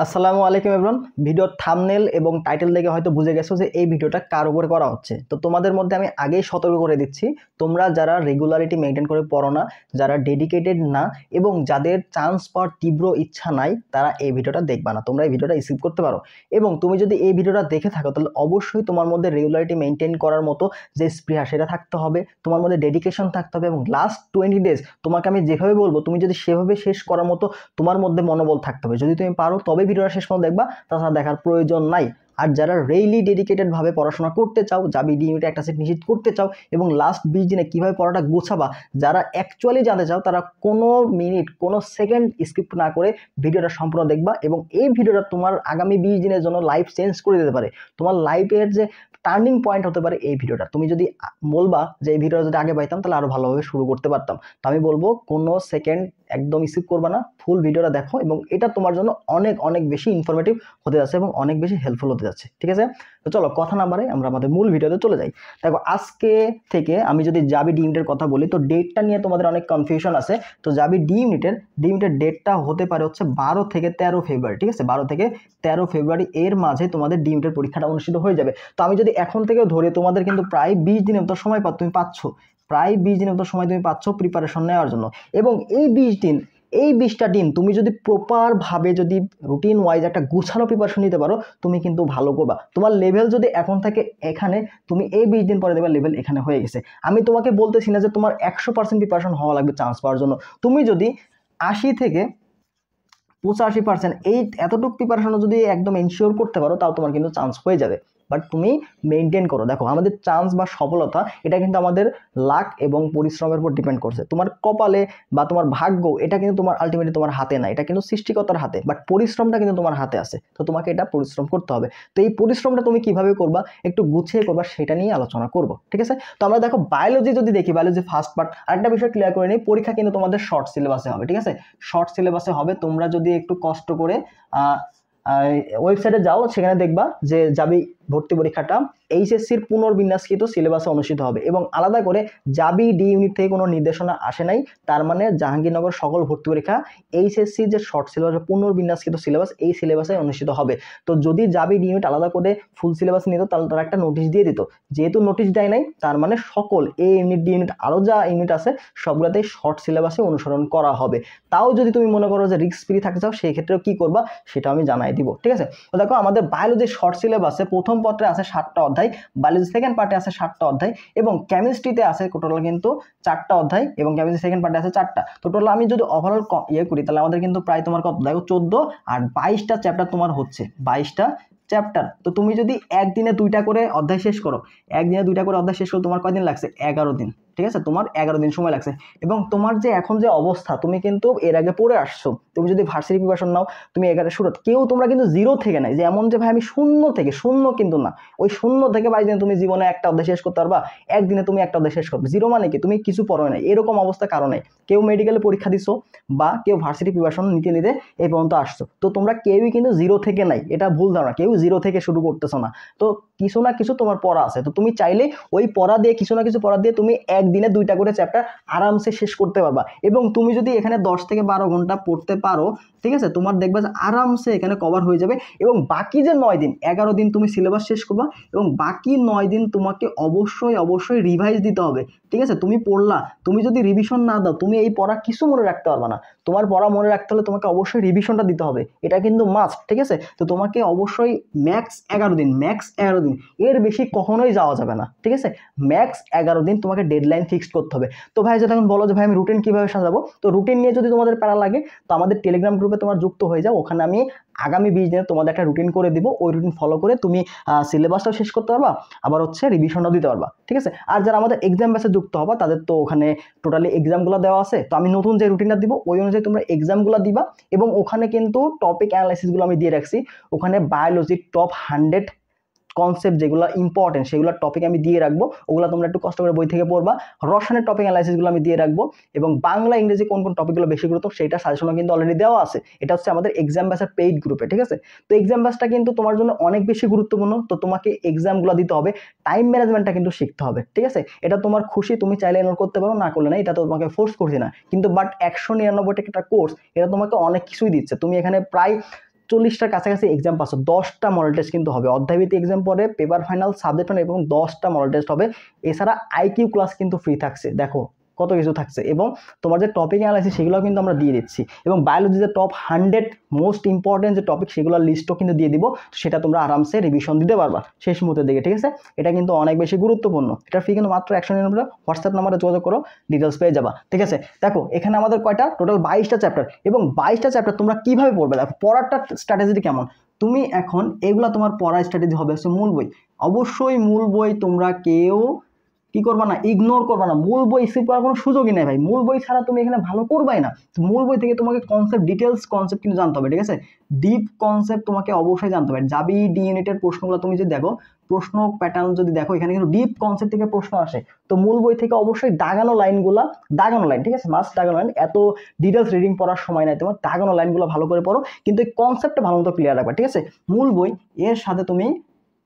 আসসালামু আলাইকুম এভরিওয়ান। ভিডিওর থাম্বনেল এবং টাইটেল দেখে হয়তো বুঝে গেছো যে এই ভিডিওটা কার উপরে করা হচ্ছে। তো তোমাদের মধ্যে আমি আগেই সতর্ক করে দিচ্ছি, তোমরা যারা রেগুলারিটি মেনটেন করে পড়ো না, যারা ডেডিকেটেড না এবং যাদের চান্স পাওয়ার তীব্র ইচ্ছা নাই, তারা এই ভিডিওটা দেখবা না। তোমরা এই ভিডিওটা স্কিপ করতে পারো। এবং তুমি যদি এই ভিডিওটা দেখে থাকো তাহলে অবশ্যই তোমার মধ্যে রেগুলারিটি মেনটেন করার মতো যে স্পৃহা সেটা থাকতে হবে, তোমার মধ্যে ডেডিকেশন থাকতে হবে এবং লাস্ট 20 ডেজ তোমাকে আমি যেভাবে বলবো তুমি যদি সেভাবে শেষ করার মতো তোমার মধ্যে মনোবল থাকতে হবে। যদি তুমি পারো তবে ভিডিওটা শেষ পর্যন্ত দেখবা, তাছাড়া দেখার প্রয়োজন নাই। আর যারা রেইলি ডেডিকেটেড ভাবে পড়াশোনা করতে চাও, যাবি ডিএমইটা একটা সেট নিশ্চিত করতে চাও এবং লাস্ট 20 দিনে কিভাবে পড়াটা গোছাবা, যারা অ্যাকচুয়ালি জানতে চাও, তারা কোনো মিনিট কোনো সেকেন্ড স্কিপ না করে ভিডিওটা সম্পূর্ণ দেখবা। এবং এই ভিডিওটা তোমার আগামী 20 দিনের জন্য লাইফ চেঞ্জ করে দিতে পারে। তোমার লাইফের যে টার্নিং পয়েন্ট হতে পারে এই ভিডিওটা। তুমি যদি বলবা যে এই ভিডিওটা যদি আগে পাইতাম তাহলে আরো ভালোভাবে শুরু করতে পারতাম। তো আমি বলবো কোনো সেকেন্ড একদম স্কিপ করবা না, ফুল ভিডিওটা দেখো এবং এটা তোমার জন্য অনেক অনেক বেশি ইনফরমেটিভ হতে যাচ্ছে এবং অনেক বেশি হেল্পফুল হতে যাচ্ছে। ঠিক আছে, তো চলো কথা না বাড়াই আমরা আমাদের মূল ভিডিওতে চলে যাই। দেখো, আজকে থেকে আমি যদি জাবি ডি ইউনিটের কথা বলি তো ডেটটা নিয়ে তোমাদের অনেক কনফিউশন আছে। তো জাবি ডি ইউনিটের ডেটটা হতে পারে হচ্ছে 12 থেকে 13 ফেব্রুয়ারি। ঠিক আছে, 12 থেকে 13 ফেব্রুয়ারি এর মাঝে তোমাদের ডি ইউনিটের পরীক্ষাটা অনুষ্ঠিত হয়ে যাবে। তো আমি যদি এখন থেকেও ধরে তোমাদের কিন্তু প্রায় 20 দিনের মতো সময় তুমি পাচ্ছ, প্রায় 20 দিনের মতো সময় তুমি পাচ্ছ প্রিপারেশন নেওয়ার জন্য। এবং এই 20টা দিন তুমি যদি প্রপার ভাবে যদি রুটিন ওয়াইজ একটা গুছানো প্রিপারেশন নিতে পারো, তুমি কিন্তু ভালো করবা। তোমার লেভেল যদি এখন থেকে এখানে, তুমি এই 20 দিন পরে দেখবে লেভেল এখানে হয়ে গেছে। আমি তোমাকে বলতেছি না যে তোমার 100% প্রিপারেশন হওয়া লাগবে চান্স পাওয়ার জন্য। তুমি যদি 80 থেকে 85% এই এতটুকু প্রিপারেশনও যদি একদম এনশিওর করতে পারো, তাও তোমার কিন্তু চান্স হয়ে যাবে। বাট তুমি মেনটেন করো। দেখো, আমাদের চান্স বা সফলতা এটা কিন্তু আমাদের লাক এবং পরিশ্রমের উপর ডিপেন্ড করছে। তোমার কপালে বা তোমার ভাগ্য এটা কিন্তু তোমার আলটিমেটলি তোমার হাতে না, এটা কিন্তু সৃষ্টিকর্তার হাতে। বাট পরিশ্রমটা কিন্তু তোমার হাতে আছে। তো তোমাকে এটা পরিশ্রম করতে হবে। তো এই পরিশ্রমটা তুমি কিভাবে করবা, একটু গুছিয়ে করবা, সেটা নিয়ে আলোচনা করবো। ঠিক আছে, তো আমরা দেখো বায়োলজি যদি দেখি, বায়োলজি ফার্স্ট পার্ট। আরেকটা বিষয় ক্লিয়ার করে নিই, পরীক্ষা কিন্তু তোমাদের শর্ট সিলেবাসে হবে। ঠিক আছে, শর্ট সিলেবাসে হবে। তোমরা যদি একটু কষ্ট করে ওয়েবসাইটে যাও, সেখানে দেখবা যে জাবি ভর্তি পরীক্ষাটা এইচএসসির পুনর্বিন্যাসকৃত সিলেবাসে অনুষ্ঠিত হবে এবং আলাদা করে জাবি ডি ইউনিট থেকে কোনো নির্দেশনা আসে নাই। তার মানে জাহাঙ্গীরনগর সকল ভর্তি পরীক্ষা এইচএসসি যে শর্ট সিলেবাস পুনর্বিন্যাসকৃত সিলেবাস, এই সিলেবাসে অনুষ্ঠিত হবে। তো যদি জাবি ডি ইউনিট আলাদা করে ফুল সিলেবাস নিত তাহলে তারা একটা নোটিশ দিয়ে দিত। যেহেতু নোটিশ দেয় নাই, তার মানে সকল এ ইউনিট ডি ইউনিট আরও যা ইউনিট আছে সবগুলোতেই শর্ট সিলেবাসে অনুসরণ করা হবে। তাও যদি তুমি মনে করো যে রিস্ক ফ্রি থাকতে চাও, সেই ক্ষেত্রেও কি করবা সেটা আমি জানাই দিব। ঠিক আছে, তো দেখো আমাদের বায়োলজি শর্ট সিলেবাসে প্রথম পত্রে আছে 7টা অধ্যায়, বায়োলজি সেকেন্ড পার্টে আছে 7টা অধ্যায় এবং কেমিস্ট্রিতে আছে টোটাল কিন্তু 4টা অধ্যায় এবং কেমিস্ট্রি সেকেন্ড পার্টে আছে 4টা। তো টোটাল আমি যদি ওভারঅল করি তাহলে আমাদের কিন্তু প্রায় তোমার কত দেখো 14 আর 22টা চ্যাপ্টার তোমার হচ্ছে, 22টা চ্যাপ্টার। তো তুমি যদি একদিনে 2টা করে অধ্যায় শেষ করো, একদিনে 2টা করে অধ্যায় শেষ করো, তোমার কয়দিন লাগছে? 11 দিন। ঠিক আছে, তোমার 11 দিন সময় লাগছে। এবং তোমার যে এখন যে অবস্থা, তুমি কিন্তু এর আগে পড়ে আসছো। তুমি যদি ভার্সিটি প্রিপারেশন নাও, তুমি এগারে শুরু কেউ তোমরা কিন্তু জিরো থেকে নাই যে এমন যে ভাই আমি শূন্য থেকে, শূন্য কিন্তু না। ওই শূন্য থেকে 22 দিনে তুমি জীবনে একটা অধ্যায় শেষ করতে পারবা, একদিনে তুমি একটা অধ্যায় শেষ করবে। জিরো মানে কি তুমি কিছু পড়ো নাই, এরকম অবস্থা কারণে কেউ মেডিকেলে পরীক্ষা দিছো বা কেউ ভার্সিটি প্রিপারেশন নিতে নিতে এই পর্যন্ত আসছো। তো তোমরা কেউই কিন্তু জিরো থেকে নাই, এটা ভুল ধারণা। কেউ জিরো থেকে শুরু করতেছো না। তো কিছু না কিছু তোমার পড়া আছে। তো তুমি চাইলে ওই পড়া দিয়ে, কিছু না কিছু পড়া দিয়ে তুমি একদিনে 2টা করে চ্যাপ্টার আরামসে শেষ করতে পারবা। এবং তুমি যদি এখানে 10 থেকে 12 ঘন্টা পড়তে পারো, ঠিক আছে, তোমার দেখবা যে আরামসে এখানে কভার হয়ে যাবে। এবং বাকি যে 9 দিন, 11 দিন তুমি সিলেবাস শেষ করবা এবং বাকি 9 দিন তোমাকে অবশ্যই অবশ্যই রিভাইজ দিতে হবে। ঠিক আছে, তুমি পড়লা, তুমি যদি রিভিশন না দাও, তুমি এই পড়া কিছু মনে রাখতে পারবা না। তোমার পড়া মনে রাখতে হলে তোমাকে অবশ্যই রিভিশনটা দিতে হবে, এটা কিন্তু মাস্ট। ঠিক আছে, তো তোমাকে অবশ্যই ম্যাক্স 11 দিন, ম্যাক্স 11 দিন, এর বেশি কখনোই যাওয়া যাবে না। ঠিক আছে, ম্যাক্স 11 দিন তোমাকে ডেডলাইন ফিক্সড করতে হবে। তো ভাই যদি এখন বলো যে ভাই আমি রুটিন কিভাবে সাজাবো, তো রুটিন নিয়ে যদি তোমাদের প্যারা লাগে তো আমাদের টেলিগ্রাম গ্রুপে তোমার যুক্ত হয়ে যাও। ওখানে আমি আগামী 20 দিনে তোমাদের একটা রুটিন করে দিব। ওই রুটিন ফলো করে তুমি সিলেবাসটাও শেষ করতে পারবা, আবার হচ্ছে রিভিশনটাও দিতে পারবা। ঠিক আছে, আর যারা আমাদের এক্সাম ব্যাচে যুক্ত হবা তাদের তো ওখানে টোটালি এক্সামগুলো দেওয়া আছে। তো আমি নতুন যে রুটিনটা দিব ওই অনুযায়ী তোমরা এক্সামগুলো দিবা এবং ওখানে কিন্তু টপিক অ্যানালাইসিসগুলো আমি দিয়ে রাখছি। ওখানে বায়োলজির টপ 100 কনসেপ্ট যেগুলো ইম্পর্টেন্ট সেগুলো টপিক আমি দিয়ে রাখবো, ওগুলো তোমরা একটু কষ্ট করে বই থেকে পড়বা। রসায়নের টপিক অ্যানালাইসিসগুলো আমি দিয়ে রাখবো এবং বাংলা ইংরেজি কোন কোন টপিকগুলো বেশি গুরুত্ব সেইটা সাজেশনও কিন্তু অলরেডি দেওয়া আছে। এটা হচ্ছে আমাদের এক্সাম ব্যাচের পেইড গ্রুপে। ঠিক আছে, তো এক্সাম ব্যাচটা কিন্তু তোমার জন্য অনেক বেশি গুরুত্বপূর্ণ। তো তোমাকে এক্সামগুলো দিতে হবে, টাইম ম্যানেজমেন্টটা কিন্তু শিখতে হবে। ঠিক আছে, এটা তোমার খুশি, তুমি চাইলে এনরোল করতে পারো, না করলে না, এটা তো তোমাকে ফোর্স করছি না। কিন্তু বাট 199 টাকা একটা কোর্স, এটা তোমাকে অনেক কিছুই দিচ্ছে। তুমি এখানে প্রায় 40টার কাছাকাছি এক্সাম পাচ্ছ, 10টা মডেল টেস্ট কিন্তু হবে, অধ্যায়ভিত্তিক এক্সাম পরে পেপার ফাইনাল, সাবজেক্ট ফাইনাল এবং 10টা মডেল টেস্ট হবে। এছাড়া আইকিউ ক্লাস কিন্তু ফ্রি থাকছে, দেখো কত কিছু থাকছে। এবং তোমার যে টপিক অ্যানালাইসিস সেগুলো কিন্তু আমরা দিয়ে দিচ্ছি, এবং বায়োলজি যে টপ 100 মোস্ট ইম্পর্টেন্ট যে টপিক সেগুলোর লিস্টও কিন্তু দিয়ে দিব, সেটা তোমরা আরামসে রিভিশন দিতে পারবা শেষ মুহূর্তের দিকে, ঠিক আছে। এটা কিন্তু অনেক বেশি গুরুত্বপূর্ণ, এটা ফি কিন্তু মাত্র 199 হোয়াটসঅ্যাপ নাম্বারে যোগাযোগ করো, ডিটেলস পেয়ে যাবা, ঠিক আছে। দেখো এখানে আমাদের কয়টা টোটাল 22টা চ্যাপ্টার, এবং 22টা চ্যাপ্টার তোমরা কিভাবে পড়বে, দেখো পড়ারটা স্ট্র্যাটেজি কেমন। তুমি এখন এগুলা তোমার পড়ার স্ট্র্যাটেজি হবে হচ্ছে মূল বই, অবশ্যই মূল বই তোমরা কেউ কি করবা না, ইগনোর করবা না, মূল বই স্কিপ করার কোনো সুযোগই নেই ভাই, মূল বই ছাড়া তুমি এখানে ভালো করবাই না। মূল বই থেকে তোমাকে কনসেপ্ট, ডিটেলস কনসেপ্ট কিন্তু জানতে হবে, ঠিক আছে, ডিপ কনসেপ্ট তোমাকে অবশ্যই জানতে হবে। যাবি ডি ইউনিটের প্রশ্নগুলো তুমি যদি দেখো, প্রশ্ন প্যাটার্ন যদি দেখো, এখানে কিন্তু ডিপ কনসেপ্ট থেকে প্রশ্ন আসে। তো মূল বই থেকে অবশ্যই দাগানো লাইনগুলা, দাগানো লাইন, ঠিক আছে, মাস্ট দাগানো লাইন, এত ডিটেলস রিডিং পড়ার সময় নাই তোমার, দাগানো লাইনগুলো ভালো করে পড়ো, কিন্তু এই কনসেপ্টটা ভালো মতো ক্লিয়ার রাখবে, ঠিক আছে। মূল বই এর সাথে তুমি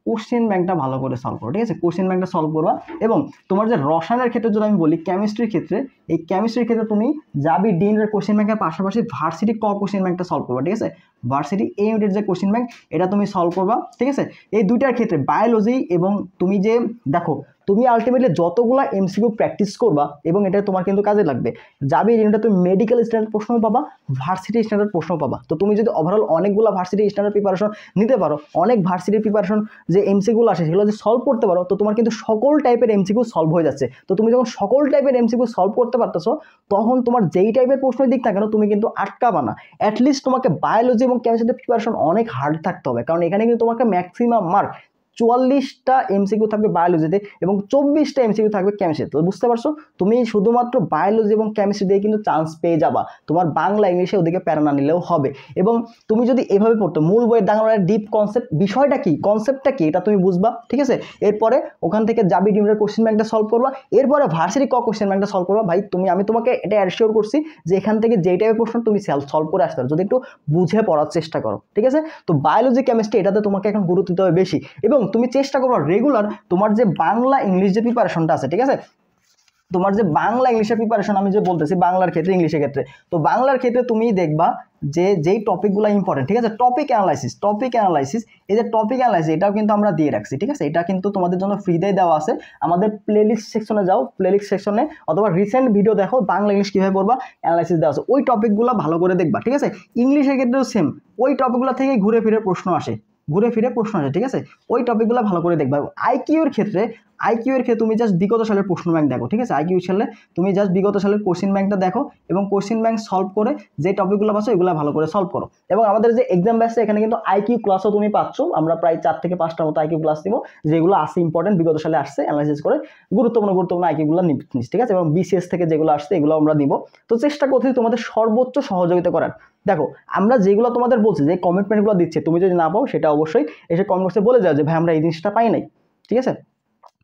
কোশ্চেন ব্যাংকটা ভালো করে সলভ করো, ঠিক আছে, কোশ্চেন ব্যাংকটা সলভ করবা। এবং তোমার যে রসায়নের ক্ষেত্রে যদি আমি বলি, কেমিস্ট্রির ক্ষেত্রে, এই কেমিস্ট্রির ক্ষেত্রে তুমি যাবি ডিনের কোশ্চেন ব্যাংকের পাশাপাশি ভার্সিটি ক কোশ্চেন ব্যাংকটা সলভ করবা, ঠিক আছে, ভার্সিটি এই ইউনিটের যে কোশ্চেন ব্যাংক এটা তুমি সলভ করবা, ঠিক আছে। এই দুইটার ক্ষেত্রে বায়োলজি এবং তুমি যে দেখো, তুমি আলটিমেটলি যতগুলা এমসিকিউ প্র্যাকটিস করবা এবং এটা তোমার কিন্তু কাজে লাগবে। যাবি ইউনিটে তুমি মেডিকেল স্ট্যান্ডার্ড প্রশ্ন পাবা, ভার্সিটি স্ট্যান্ডার্ড প্রশ্ন পাবা। তো তুমি যদি ওভারঅল অনেকগুলো ভার্সিটি স্ট্যান্ডার্ড প্রিপারেশন নিতে পারো, অনেক ভার্সিটি প্রিপারেশন যে এমসিকিউ আসে সেগুলো যদি সলভ করতে পারো, তো তোমার কিন্তু সকল টাইপের এমসিকিউ সলভ হয়ে যাচ্ছে। তো তুমি যখন সকল টাইপের এমসিকিউ সলভ করতে পারতেছো, তখন তোমার যেই টাইপের প্রশ্নের দিক না কেন তুমি কিন্তু আটকাবা না। অ্যাটলিস্ট তোমাকে বায়োলজি এবং কেমিস্ট্রিতে প্রিপারেশন অনেক হার্ড থাকতে হবে, কারণ এখানে কিন্তু তোমাকে ম্যাক্সিমাম মার্ক 44টা এমসিকিউ থাকবে বায়োলজিতে এবং 24টা এমসিকিউ থাকবে কেমিস্ট্রিতে। তো বুঝতে পারছো, তুমি শুধুমাত্র বায়োলজি এবং কেমিস্ট্রি দিয়ে কিন্তু চান্স পেয়ে যাবা, তোমার বাংলা ইংলিশে ওদিকে প্যারা না নিলেও হবে। এবং তুমি যদি এভাবে পড়তো, মূল বইয়ের দাঙ্গার ডিপ কনসেপ্ট, বিষয়টা কি, কনসেপ্টটা কি, এটা তুমি বুঝবা, ঠিক আছে। এরপরে ওখান থেকে যাবি ডিমের কোশ্চেন ব্যাংকটা সলভ করবা, এরপরে ভার্সিটি ক কোশ্চেন ব্যাংকটা সলভ করবা। ভাই আমি তোমাকে এটা অ্যাসিওর করছি যে এখান থেকে যেই টাইপের প্রশ্ন তুমি সলভ করে আসতে পারো, যদি একটু বুঝে পড়ার চেষ্টা করো, ঠিক আছে। তো বায়োলজি কেমিস্ট্রি এটাতে তোমাকে এখন গুরুত্ব দিতে হবে বেশি, এবং তুমি চেষ্টা করো রেগুলার তোমার যে বাংলা ইংলিশ যে প্রিপারেশনটা আছে, ঠিক আছে, তোমার যে বাংলা ইংলিশের প্রিপারেশন আমি যে বলতেছি, বাংলার ক্ষেত্রে ইংলিশের ক্ষেত্রে, তো বাংলার ক্ষেত্রে তুমি দেখবা যে যেই টপিকগুলো ইম্পর্টেন্ট, ঠিক আছে, টপিক অ্যানালাইসিস, এই যে টপিক অ্যানালাইসিস এটাও কিন্তু আমরা দিয়ে রাখছি, ঠিক আছে, এটা কিন্তু তোমাদের জন্য ফ্রিতে দেওয়া আছে। আমাদের প্লেলিস্ট সেকশনে যাও, প্লেলিস্ট সেকশনে অথবা রিসেন্ট ভিডিও দেখো, বাংলা ইংলিশ কীভাবে পড়বা অ্যানালাইসিস দেওয়া আছে, ওই টপিকগুলো ভালো করে দেখবা, ঠিক আছে। ইংলিশের ক্ষেত্রেও সেম, ওই টপিকগুলো থেকে ঘুরে ফিরে প্রশ্ন আসে, ঠিক আছে, ওই টপিকগুলো ভালো করে দেখবা। আইকিউ এর ক্ষেত্রে তুমি জাস্ট বিগত সালের প্রশ্ন ব্যাংক দেখো, ঠিক আছে, আইকিউ সালে তুমি জাস্ট বিগত সালের কোশ্চেন ব্যাংকটা দেখো এবং কোশ্চেন ব্যাংক সলভ করে যে টপিকগুলো পাচ্ছ এগুলো ভালো করে সলভ করো। এবং আমাদের যে এক্সাম ব্যাচে এখানে কিন্তু আইকিউ ক্লাসও তুমি পাচ্ছ, আমরা প্রায় 4 থেকে 5টার মতো আইকিউ ক্লাস দিব, যেগুলো আসছে ইম্পর্টেন্ট, বিগত সালে আসছে, অ্যানালাইসিস করে গুরুত্বপূর্ণ আইকিউগুলো নিস, ঠিক আছে, এবং বিসিএস থেকে যেগুলো আসছে এগুলো আমরা দিব। তো চেষ্টা করছি তোমাদের সর্বোচ্চ সহযোগিতা করার। দেখো আমরা যেগুলো তোমাদের বলছি, যে কমিটমেন্টগুলো দিচ্ছে, তুমি যদি না পাও সেটা অবশ্যই এসে কমেন্ট বক্সে বলে যাও যে ভাই আমরা এই জিনিসটা পাই নাই, ঠিক আছে।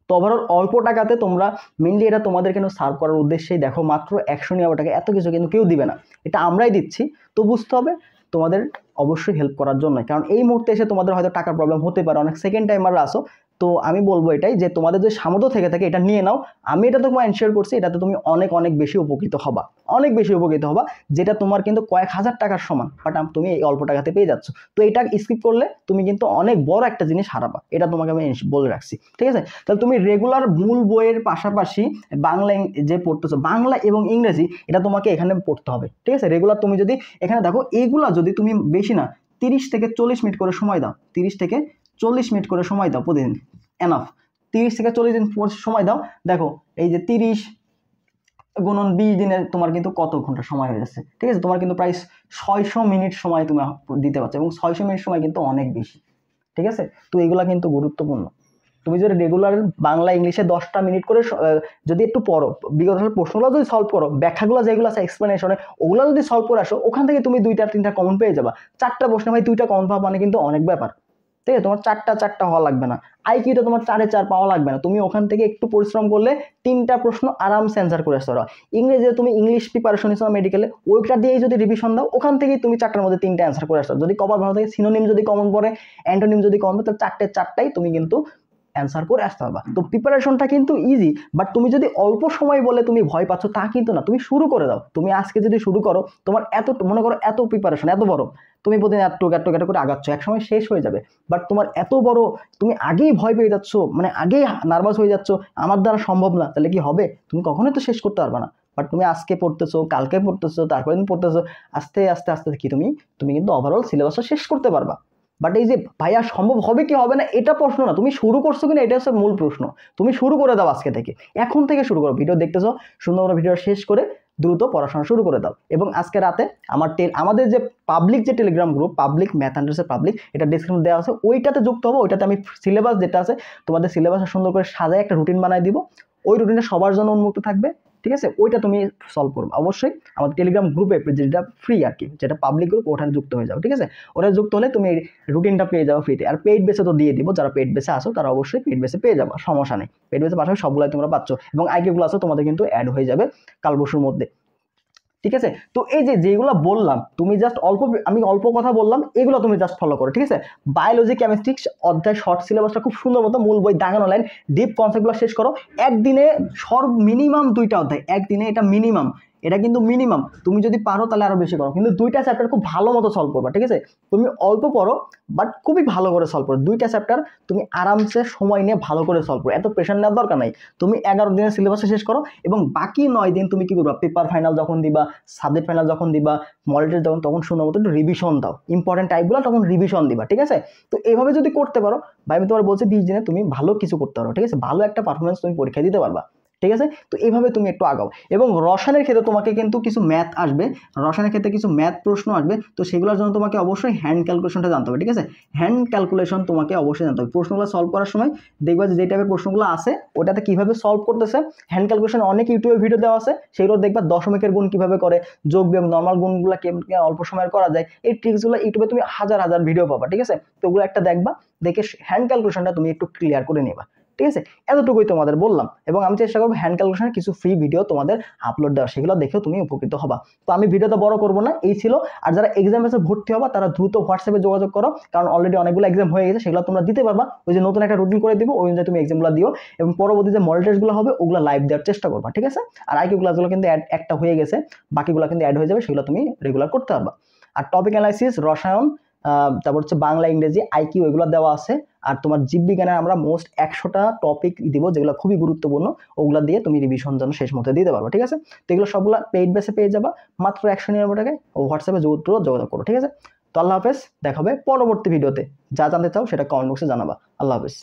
তো ওভারঅল অল্প টাকাতে তোমরা মেনলি এটা তোমাদের কিন্তু সার্ভ করার উদ্দেশ্যেই, দেখো মাত্র 199 টাকা, এত কিছু কিন্তু কেউ দিবে না, এটা আমরাই দিচ্ছি। তো বুঝতে হবে তোমাদের অবশ্যই হেল্প করার জন্য, কারণ এই মুহূর্তে এসে তোমাদের হয়তো টাকার প্রবলেম হতে পারে, অনেক সেকেন্ড টাইমাররা আসো। তো আমি বলবো এটাই যে তোমাদের যে সামর্থ্য থেকে থাকে এটা নিয়ে নাও, আমি এটা তোমাকে এনশিওর করছি, এটাতে তুমি অনেক বেশি উপকৃত হবা, যেটা তোমার কিন্তু কয়েক হাজার টাকার সমান, বাট তুমি এই অল্প টাকাতে পেয়ে যাচ্ছ। তো এটা স্কিপ করলে তুমি কিন্তু অনেক বড় একটা জিনিস হারাবা, এটা তোমাকে আমি বলে রাখছি, ঠিক আছে। তাহলে তুমি রেগুলার মূল বইয়ের পাশাপাশি বাংলা যে পড়তেছো, বাংলা এবং ইংরেজি এটা তোমাকে এখানে পড়তে হবে, ঠিক আছে। রেগুলার তুমি যদি এখানে দেখো, এইগুলা যদি তুমি বেশি না 30 থেকে 40 মিনিট করে সময় দাও, 30 থেকে 40 মিনিট করে সময় দাও প্রতিদিন, এনাফ। 30 থেকে 40 দিন সময় দাও, দেখো এই যে 30 গুণন 20 দিনে তোমার কিন্তু কত ঘন্টা সময় হয়ে যাচ্ছে, ঠিক আছে। তোমার কিন্তু প্রায় 600 মিনিট সময় তুমি দিতে পারছো, এবং 600 মিনিট সময় কিন্তু অনেক বেশি, ঠিক আছে। তো এগুলা কিন্তু গুরুত্বপূর্ণ। তুমি যদি রেগুলার বাংলা ইংলিশে 10টা মিনিট করে যদি একটু পড়ো, বিগত সালের প্রশ্নগুলো যদি সলভ করো, ব্যাখ্যাগুলো যেগুলো আছে এক্সপ্লেনেশনে, ওগুলো যদি সলভ করে আসো, ওখান থেকে তুমি 2-3টা কমন পেয়ে যাবা। 4টা প্রশ্নে ভাই 2টা কমন পাওয়া মানে কিন্তু অনেক ব্যাপার, ঠিক আছে। তোমার 4টা হওয়া লাগবে না, আইকিউটা তোমার 4-4 পাওয়া লাগবে না, তুমি ওখান থেকে একটু পরিশ্রম করলে 3টা প্রশ্ন আরামসে অ্যান্সার করে আসতে পারো। ইংরেজিতে তুমি ইংলিশ প্রিপারেশন নিচ্ছ মেডিকেলে, ওইটা দিয়েই যদি রিভিশন দাও, ওখান থেকেই তুমি 4টার মধ্যে 3টা অ্যান্সার করে আসতে পারো। যদি কপাল ভালো থাকে, সিনোনিম যদি কমন পড়ে, অ্যান্টোনিম যদি কমন পড়ে, তাহলে 4টাই তুমি কিন্তু অ্যান্সার করে আসতে পারবা। তো প্রিপারেশনটা কিন্তু ইজি, বাট তুমি যদি অল্প সময় বলে তুমি ভয় পাচ্ছ তা কিন্তু না, তুমি শুরু করে দাও। তুমি আজকে যদি শুরু করো, তোমার এত মনে করো এত প্রিপারেশন এত বড়, তুমি প্রতিদিন এত করে আগাচ্ছ, একসময় শেষ হয়ে যাবে। বাট তোমার এত বড়, তুমি আগেই ভয় পেয়ে যাচ্ছ, মানে আগেই নার্ভাস হয়ে যাচ্ছ, আমার দ্বারা সম্ভব না, তাহলে কি হবে? তুমি কখনোই তো শেষ করতে পারবে না। বাট তুমি আজকে পড়তেছো, কালকে পড়তেছো, তারপরে দিন পড়তেছো, আস্তে আস্তে আস্তে কি তুমি কিন্তু ওভারঅল সিলেবাসটা শেষ করতে পারবা। বাট এই যে ভাইয়া সম্ভব হবে কি হবে না এটা প্রশ্ন না, তুমি শুরু করছো কিনা এটা হচ্ছে মূল প্রশ্ন। তুমি শুরু করে দাও আজকে থেকে, এখন থেকে শুরু করো। ভিডিও দেখতেছো, সুন্দর করে ভিডিও শেষ করে দ্রুত পড়াশোনা শুরু করে দাও। এবং আজকে রাতে আমাদের যে পাবলিক যে টেলিগ্রাম গ্রুপ, পাবলিক ম্যাথ আন্ডারসের পাবলিক, এটা ডিসক্রিপশন দেওয়া আছে, ওইটাতে যুক্ত হবো। ওইটাতে আমি সিলেবাস যেটা আছে, তোমাদের সিলেবাসটা সুন্দর করে সাজায় একটা রুটিন বানাই দিব। ওই রুটিনটা সবার জন্য উন্মুক্ত থাকবে, ঠিক আছে? ওইটা তুমি সলভ করবে অবশ্যই আমাদের টেলিগ্রাম গ্রুপে, যেটা ফ্রি আর কি, যেটা পাবলিক গ্রুপ, ওখানে যুক্ত হয়ে যাও, ঠিক আছে? ওটা যুক্ত হলে তুমি রুটিনটা পেয়ে যাবো ফ্রিতে। আর পেইড বেসে তো দিয়ে দিব, যারা পেইড বেসে আসো তারা অবশ্যই পেইড বেসে পেয়ে যাবো, সমস্যা নেই। পেইড বেসে পাশাপাশি সবগুলাই তোমরা পাচ্ছ, এবং আইকিউ ক্লাসও তোমাদের কিন্তু অ্যাড হয়ে যাবে কাল পরশুর মধ্যে, ঠিক আছে? তো এই যেগুলো বললাম, তুমি জাস্ট আমি অল্প কথা বললাম, এগুলো তুমি জাস্ট ফলো করো, ঠিক আছে? বায়োলজি কেমিস্ট্রি অধ্যায় শর্ট সিলেবাসটা খুব সুন্দর মতো মূল বই দাগানো লাইন ডিপ কনসেপ্টগুলো শেষ করো। একদিনে মিনিমাম 2টা অধ্যায়, একদিনে, এটা মিনিমাম, এটা কিন্তু মিনিমাম। তুমি যদি পারো তাহলে আরো বেশি করো, কিন্তু 2টা চ্যাপ্টার খুব ভালো মতো সলভ করবা, ঠিক আছে? তুমি অল্প পড়ো বাট খুবই ভালো করে সলভ করো। 2টা চ্যাপ্টার তুমি আরামসে সময় নিয়ে ভালো করে সলভ করো, এত প্রেশার নেওয়ার দরকার নাই। তুমি 11 দিনের সিলেবাসে শেষ করো, এবং বাকি 9 দিন তুমি কি করবা, পেপার ফাইনাল যখন দিবা, সাবজেক্ট ফাইনাল যখন দিবা, মডেল টেস্ট তখন সুন্দর মতো একটু রিভিশন দাও, ইম্পর্টেন্ট টাইপগুলো তখন রিভিশন দিবা, ঠিক আছে? তো এইভাবে যদি করতে পারো ভাই, আমি তোমার বলছি 20 দিনে তুমি ভালো কিছু করতে পারো, ঠিক আছে? ভালো একটা পারফরমেন্স তুমি পরীক্ষা দিতে পারবা, ঠিক আছে? তো এইভাবে তুমি একটু আগাও। এবং রসায়নের ক্ষেত্রে তোমাকে কিন্তু কিছু ম্যাথ আসবে, রসায়নের ক্ষেত্রে কিছু ম্যাথ প্রশ্ন আসবে, তো সেগুলোর জন্য তোমাকে অবশ্যই হ্যান্ড ক্যালকুলেশনটা জানতে হবে, ঠিক আছে? হ্যান্ড ক্যালকুলেশন তোমাকে অবশ্যই জানতে হবে। প্রশ্নগুলো সলভ করার সময় দেখবা যে টাইপের প্রশ্নগুলো আছে ওটাতে কিভাবে সলভ করতেছে। হ্যান্ড ক্যালকুলেশন অনেক ইউটিউবে ভিডিও দেওয়া আছে, সেগুলো দেখবা। দশমিকের গুণ কিভাবে করে, যোগ বিয়োগ, নর্মাল গুণগুলো কেমন অল্প সময়ে করা যায়, এই ট্রিক্সগুলো ইউটিউবে তুমি হাজার হাজার ভিডিও পাবা, ঠিক আছে? তো ওগুলো একটা দেখবা, দেখে হ্যান্ড ক্যালকুলেশনটা তুমি একটু ক্লিয়ার করে নেবা, ঠিক আছে? এতটুকুই তোমাদের বললাম, এবং আমি চেষ্টা করবো হ্যান্ড ক্যালকুলেশনের কিছু ফ্রি ভিডিও তোমাদের আপলোড দেওয়া, সেগুলো দেখেও তুমি উপকৃত হবা। তো আমি ভিডিওটা বড় করবো না, এই ছিল। আর যারা এক্সাম এসে ভর্তি হবা তারা দ্রুত হোয়াটসঅ্যাপে যোগাযোগ করো, কারণ অলরেডি অনেকগুলো এক্সাম হয়ে গেছে, সেগুলো তোমরা দিতে পারবা। ওই যে নতুন একটা রুটিন করে দিব, ওই অনুযায়ী তুমি এক্সামগুলো দিও, এবং পরবর্তী যে মডেল টেস্টগুলো হবে ওগুলো লাইভ দেওয়ার চেষ্টা করবা, ঠিক আছে? আর আইকিউ ক্লাসগুলো কিন্তু একটা হয়ে গেছে, বাকিগুলো কিন্তু অ্যাড হয়ে যাবে, সেগুলো তুমি রেগুলার করতে পারবা। আর টপিক অ্যানালাইসিস, রসায়ন, তারপর হচ্ছে বাংলা, ইংরেজি, আইকিউ, এগুলো দেওয়া আছে। আর তোমার জীববিজ্ঞানের আমরা মোস্ট 100টা টপিক দিব, যেগুলো খুবই গুরুত্বপূর্ণ, ওগুলো দিয়ে তুমি রিভিশন যেন শেষ মতো দিতে পারো, ঠিক আছে? তো এগুলো সবগুলো পেইড বেসে পেয়ে যাবা মাত্র 199 টাকায়, ও হোয়াটসঅ্যাপে যোগাযোগ করো, ঠিক আছে? তো আল্লাহ হাফেজ, দেখা হবে পরবর্তী ভিডিওতে। যা জানতে চাও সেটা কমেন্ট বক্সে জানাবা। আল্লাহ হাফেজ।